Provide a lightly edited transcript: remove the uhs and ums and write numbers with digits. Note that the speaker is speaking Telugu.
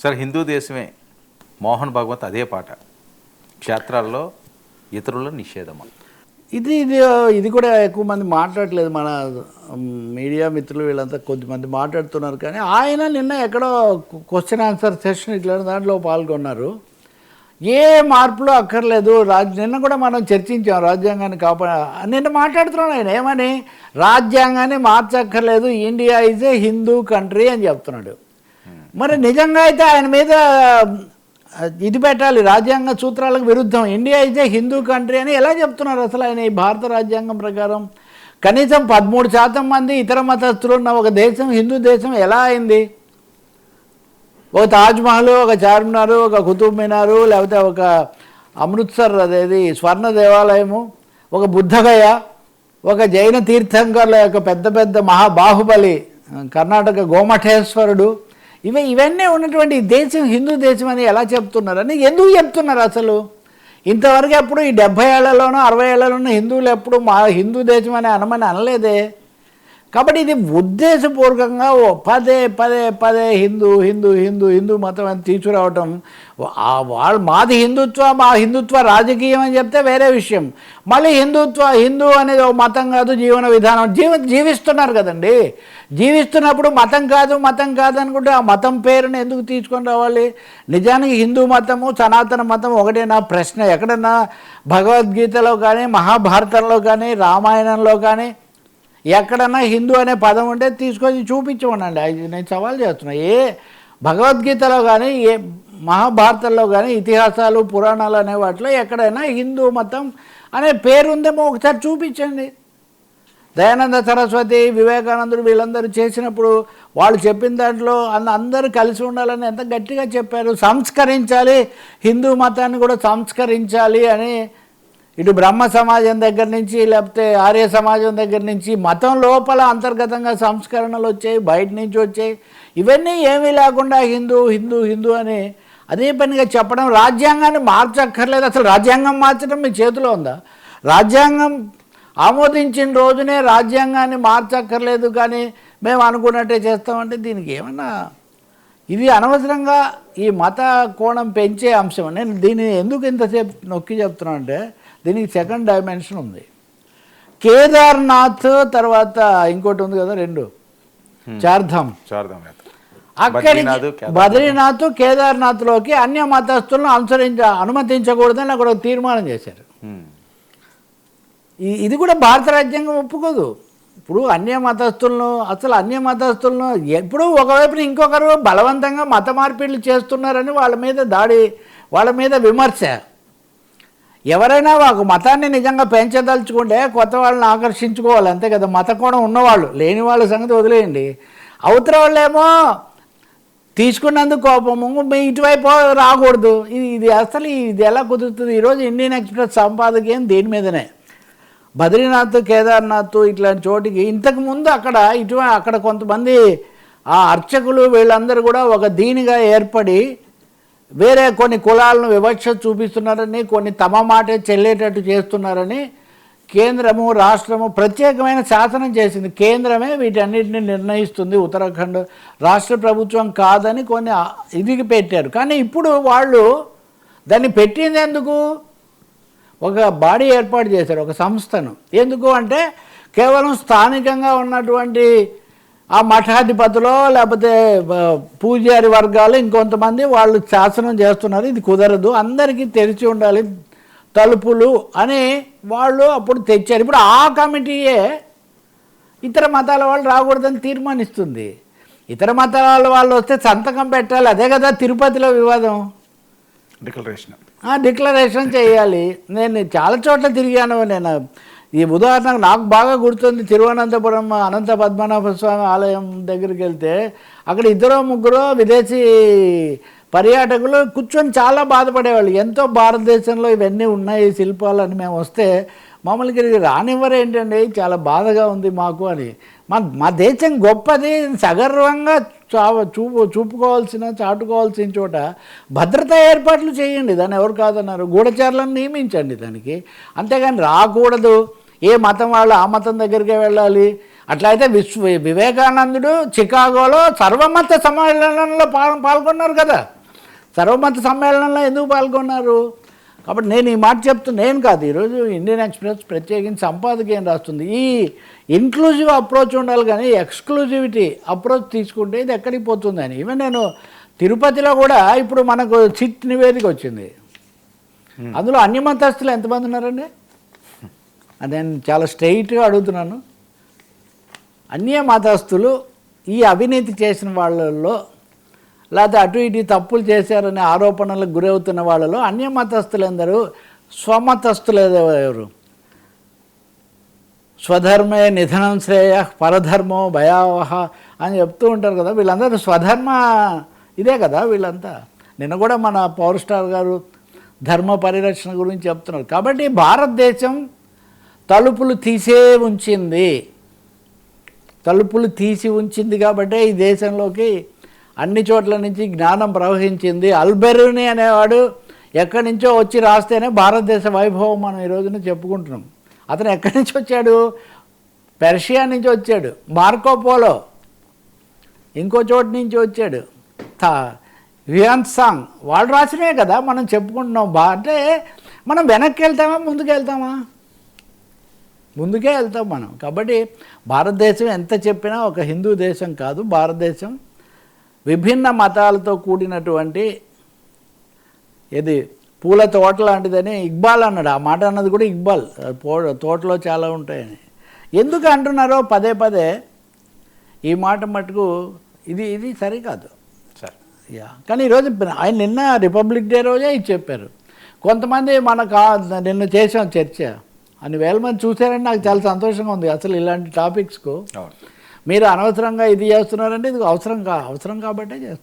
సరే, హిందూ దేశమే. మోహన్ భగవత్ అదే పాట, క్షేత్రాల్లో ఇతరుల నిషేధమా. ఇది ఇది ఇది కూడా ఎక్కువ మంది మాట్లాడలేదు. మన మీడియా మిత్రులు వీళ్ళంతా కొద్దిమంది మాట్లాడుతున్నారు. కానీ ఆయన నిన్న ఎక్కడో క్వశ్చన్ ఆన్సర్ సెషన్ ఇట్లా దాంట్లో పాల్గొన్నారు. ఏ మార్పులు అక్కర్లేదు. నిన్న కూడా మనం చర్చించాం రాజ్యాంగాన్ని నిన్న మాట్లాడుతున్నాడు ఆయన. ఏమని రాజ్యాంగాన్ని మార్చక్కర్లేదు, India is a Hindu country అని చెప్తున్నాడు. మరి నిజంగా అయితే ఆయన మీద ఇది పెట్టాలి, రాజ్యాంగ సూత్రాలకు విరుద్ధం. India is a Hindu country అని ఎలా చెప్తున్నారు అసలు ఆయన? ఈ భారత రాజ్యాంగం ప్రకారం కనీసం 13% మంది ఇతర మతస్థులు ఉన్న ఒక దేశం హిందూ దేశం ఎలా అయింది? ఒక తాజ్మహల్, ఒక చార్మినారు, ఒక కుతుబ్ మినారు, లేకపోతే ఒక అమృత్సర్ అదేది స్వర్ణ దేవాలయము, ఒక బుద్ధగయ, ఒక జైన తీర్థంకర్ల యొక్క పెద్ద పెద్ద మహాబాహుబలి కర్ణాటక గోమఠేశ్వరుడు, ఇవన్నీ ఉన్నటువంటి దేశం హిందూ దేశం అని ఎలా చెప్తున్నారని ఎందుకు చెప్తున్నారు అసలు? ఇంతవరకు ఎప్పుడు ఈ 70 ఏళ్లలోనూ 60 ఏళ్లలోనూ హిందువులు ఎప్పుడు మా హిందూ దేశం అని అనలేదే. కాబట్టి ఇది ఉద్దేశపూర్వకంగా పదే పదే పదే హిందూ హిందూ హిందూ హిందూ మతం అని తీసుకురావటం. వాళ్ళు మా హిందుత్వ రాజకీయం అని చెప్తే వేరే విషయం. మళ్ళీ హిందూ అనేది ఒక మతం కాదు, జీవన విధానం. జీవిస్తున్నారు కదండి. జీవిస్తున్నప్పుడు మతం కాదు అనుకుంటే ఆ మతం పేరుని ఎందుకు తీసుకొని రావాలి? నిజానికి హిందూ మతము సనాతన మతం ఒకటేనా ప్రశ్న. ఎక్కడన్నా భగవద్గీతలో కానీ, మహాభారతంలో కానీ, రామాయణంలో కానీ ఎక్కడన్నా హిందూ అనే పదం ఉంటే తీసుకొని చూపించమనండి. నేను సవాల్ చేస్తున్నా. ఏ భగవద్గీతలో కానీ, ఏ మహాభారతంలో కానీ, ఇతిహాసాలు పురాణాలు అనే వాటిలో ఎక్కడైనా హిందూ మతం అనే పేరు ఉందేమో ఒకసారి చూపించండి. దయానంద సరస్వతి, వివేకానందుడు వీళ్ళందరూ చేసినప్పుడు వాళ్ళు చెప్పిన దాంట్లో అందరూ కలిసి ఉండాలని ఎంత గట్టిగా చెప్పారు. సంస్కరించాలి, హిందూ మతాన్ని కూడా సంస్కరించాలి అని ఇటు బ్రహ్మ సమాజం దగ్గర నుంచి లేకపోతే ఆర్య సమాజం దగ్గర నుంచి మతం లోపల అంతర్గతంగా సంస్కరణలు వచ్చాయి, బయట నుంచి వచ్చాయి. ఇవన్నీ ఏమీ లేకుండా హిందూ హిందూ హిందూ అని అదే పనిగా చెప్పడం. రాజ్యాంగాన్ని మార్చక్కర్లేదు. అసలు రాజ్యాంగం మార్చడం మీ చేతిలో ఉందా? రాజ్యాంగం ఆమోదించిన రోజునే రాజ్యాంగాన్ని మార్చక్కర్లేదు కానీ మేము అనుకున్నట్టే చేస్తామంటే దీనికి ఏమన్నా ఇది అనవసరంగా ఈ మత కోణం పెంచే అంశం. నేను దీన్ని ఎందుకు ఇంతసేపు నొక్కి చెప్తున్నా అంటే దీనికి సెకండ్ డైమెన్షన్ ఉంది. కేదార్నాథ్ తర్వాత ఇంకోటి ఉంది కదా, 2 చార్ధామ్. అక్కడికి బద్రీనాథ్ కేదార్నాథ్లోకి అన్య మతస్థులను అనుమతించకూడదని అక్కడ తీర్మానం చేశారు. ఇది కూడా భారత రాజ్యాంగం ఒప్పుకోదు. ఇప్పుడు అన్య మతస్థులను ఎప్పుడు ఒకవైపున ఇంకొకరు బలవంతంగా మత మార్పిడులు చేస్తున్నారని వాళ్ళ మీద దాడి, వాళ్ళ మీద విమర్శ. ఎవరైనా ఒక మతాన్ని నిజంగా పెంచదలుచుకుంటే కొత్త వాళ్ళని ఆకర్షించుకోవాలి, అంతే కదా. మత కోణం ఉన్నవాళ్ళు, లేని వాళ్ళ సంగతి వదిలేయండి. అవతల వాళ్ళేమో తీసుకున్నందుకు కోపము, ఇటువైపు రాకూడదు. ఇది ఎలా కుదురుతుంది? ఈరోజు ఇండియన్ ఎక్స్ప్రెస్ సంపాదకీయం దీని మీదనే. బద్రీనాథ్, కేదార్నాథ్ ఇట్లాంటి చోటికి ఇంతకుముందు అక్కడ కొంతమంది ఆ అర్చకులు వీళ్ళందరూ కూడా ఒక దీనిగా ఏర్పడి వేరే కొన్ని కులాలను వివక్ష చూపిస్తున్నారని, కొన్ని తమ మాటే చెల్లేటట్టు చేస్తున్నారని కేంద్రము రాష్ట్రము ప్రత్యేకమైన శాసనం చేసింది. కేంద్రమే వీటన్నిటిని నిర్ణయిస్తుంది, ఉత్తరాఖండ్ రాష్ట్ర ప్రభుత్వం కాదని కొన్ని ఇదికి పెట్టారు. కానీ ఇప్పుడు వాళ్ళు దాన్ని పెట్టింది ఎందుకు? ఒక బాడీ ఏర్పాటు చేశారు, ఒక సంస్థను. ఎందుకు అంటే కేవలం స్థానికంగా ఉన్నటువంటి ఆ మఠాధిపతులో లేకపోతే పూజారి వర్గాలు ఇంకొంతమంది వాళ్ళు శాసనం చేస్తున్నారు, ఇది కుదరదు, అందరికీ తెరిచి ఉండాలి తలుపులు అని వాళ్ళు అప్పుడు తెచ్చారు. ఇప్పుడు ఆ కమిటీయే ఇతర మతాల వాళ్ళు రాకూడదని తీర్మానిస్తుంది. ఇతర మతాల వాళ్ళు వస్తే సంతకం పెట్టాలి. అదే కదా తిరుపతిలో వివాదం. డిక్లరేషన్ చేయాలి. నేను చాలా చోట్ల తిరిగాను. నేను ఈ ఉదాహరణకు నాకు బాగా గుర్తుంది, తిరువనంతపురం అనంత పద్మనాభ స్వామి ఆలయం దగ్గరికి వెళ్తే అక్కడ 2-3 విదేశీ పర్యాటకులు కూర్చొని చాలా బాధపడేవాళ్ళు. ఎంతో భారతదేశంలో ఇవన్నీ ఉన్నాయి శిల్పాలని, మేము వస్తే మమ్మల్ని ఇక్కడికి రానివ్వరు ఏంటండి, చాలా బాధగా ఉంది మాకు అని. మా దేశం గొప్పది, సగర్వంగా చాటుకోవాల్సిన చోట భద్రతా ఏర్పాట్లు చేయండి, దాన్ని ఎవరు కాదన్నారు. గూఢచారులను నియమించండి దానికి. అంతేగాని రాకూడదు, ఏ మతం వాళ్ళు ఆ మతం దగ్గరికే వెళ్ళాలి, అట్లయితే వివేకానందుడు చికాగోలో సర్వమత సమ్మేళనంలో పాల్గొన్నారు కదా. సర్వమత సమ్మేళనంలో ఎందుకు పాల్గొన్నారు? కాబట్టి నేను ఈ మాట నేను కాదు, ఈరోజు ఇండియన్ ఎక్స్ప్రెస్ ప్రత్యేకించి సంపాదక ఏం రాస్తుంది, ఈ ఇన్క్లూజివ్ అప్రోచ్ ఉండాలి కానీ ఎక్స్క్లూజివిటీ అప్రోచ్ తీసుకుంటే ఇది ఎక్కడికి పోతుందని. ఈవెన్ నేను తిరుపతిలో కూడా ఇప్పుడు మనకు చిట్ నివేదిక వచ్చింది, అందులో అన్య మతస్థులు ఎంతమంది ఉన్నారండి? నేను చాలా స్ట్రైట్గా అడుగుతున్నాను. అన్య మతస్థులు ఈ అవినీతి చేసిన వాళ్ళల్లో లేకపోతే అటు ఇటు తప్పులు చేశారనే ఆరోపణలకు గురవుతున్న వాళ్ళలో అన్య మతస్థులు ఎందరు, స్వమతస్థులు ఎవరు? స్వధర్మే నిధనం శ్రేయ పరధర్మో భయావహ అని చెప్తూ ఉంటారు కదా. వీళ్ళందరూ స్వధర్మ ఇదే కదా వీళ్ళంతా. నిన్న కూడా మన పవర్ స్టార్ గారు ధర్మ పరిరక్షణ గురించి చెప్తున్నారు. కాబట్టి భారతదేశం తలుపులు తీసి ఉంచింది కాబట్టే ఈ దేశంలోకి అన్ని చోట్ల నుంచి జ్ఞానం ప్రవహించింది. అల్బెరూని అనేవాడు ఎక్కడి నుంచో వచ్చి రాస్తేనే భారతదేశ వైభవం మనం ఈ రోజున చెప్పుకుంటున్నాం. అతను ఎక్కడి నుంచి వచ్చాడు? పెర్షియా నుంచి వచ్చాడు. మార్కోపోలో ఇంకో చోటు నుంచి వచ్చాడు. హ్యూయన్సాంగ్ వాళ్ళు రాసినవే కదా మనం చెప్పుకుంటున్నాం. అంటే మనం వెనక్కి వెళ్తామా ముందుకు వెళ్తామా? ముందుకే వెళ్తాం మనం. కాబట్టి భారతదేశం ఎంత చెప్పినా ఒక హిందూ దేశం కాదు. భారతదేశం విభిన్న మతాలతో కూడినటువంటి ఇది పూల తోట లాంటిదని ఇక్బాల్ అన్నాడు. ఆ మాట అన్నది కూడా ఇక్బాల్, తోటలో చాలా ఉంటాయని. ఎందుకు అంటున్నారో పదే పదే ఈ మాట మటుకు ఇది సరికాదు సార్. కానీ ఈరోజు ఆయన నిన్న రిపబ్లిక్ డే రోజే ఇది చెప్పారు. కొంతమంది నిన్న చేసాం చర్చ, అన్ని వేల మంది చూసారంటే నాకు చాలా సంతోషంగా ఉంది. అసలు ఇలాంటి టాపిక్స్కు మీరు అనవసరంగా ఇది చేస్తున్నారంటే ఇది అవసరం కాబట్టే చేస్తున్నారు.